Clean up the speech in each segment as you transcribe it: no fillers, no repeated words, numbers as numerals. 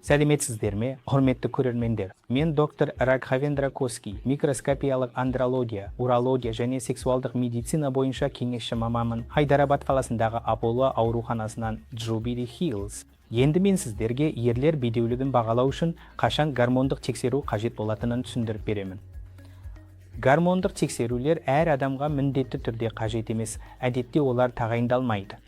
Сәлеметсіздер ме, құрметті көрермендер? Мен доктор Raghavendra Kosgi, микроскопиялық андрология, урология және сексуалдық медицина бойынша кеңесші маманымын. Hyderabad қаласындағы Аполло ауруханасынан Jubilee Hills. Енді мен сіздерге ерлер бедеулігін бағалау үшін қашан гормондық тексеру қажет болатынын түсіндіріп беремін. Гормондық тексерулер әр адамға міндетті түрде қажет емес, әдетте олар тағайындалмайды.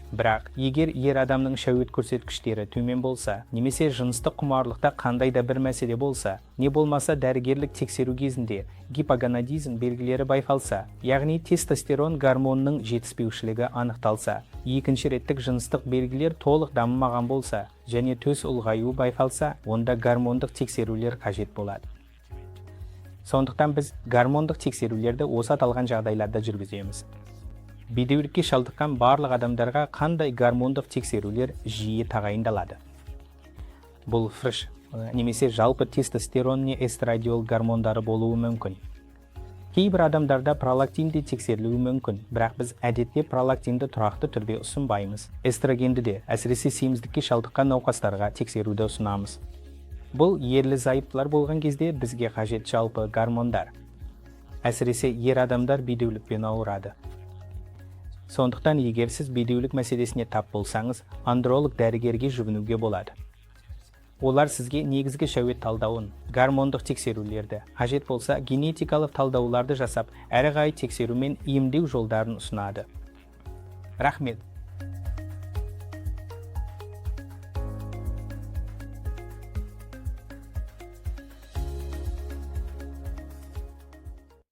Бірақ, егер ер адамның шәует көрсеткіштері төмен болса, немесе жыныстық құмарлықта қандай да бір мәселе болса, не болмаса дәрігерлік тексеру кезінде гипоганадизм белгілері байқалса, яғни тестостерон гормонының жетіспеушілігі анықталса, екінші реттік жыныстық белгілер толық дамымаған болса, және төс ұлғаю байқалса, онда гормондық тексерулер қажет болады. Сондықтан біз гормондық тексерулерді осы аталған жағдайларда жүргіземіз. Бедеулікке шалдыққан барлық адамдарға қандай гормондық тексерулер жиі тағайындалады? Бұл фреш, немесе жалпы тестостерон не эстрадиол гормондары болуы мүмкін. Кейбір адамдарда пролактинді тексерілуі мүмкін, бірақ біз әдетте пролактинді тұрақты түрде ұсынбаймыз. Эстрогенді де, әсіресе семіздікке шалдыққан науқастарға тексеруді ұсынамыз. Бұл ерлі зайыптылар болған кезде бізге қажет жалпы гормондар. Әсіресе ер адамдар бедеулікпен ауырады. Сондықтан егер сіз бедеулік мәселесіне тап болсаңыз, андролог дәрігерге жүгінуге болады. Олар сізге негізгі шәует талдауын, гормондық тексерулерді, қажет болса генетикалық талдауларды жасап, әрі қарай тексеру мен емдеу жолдарын ұсынады. Рахмет.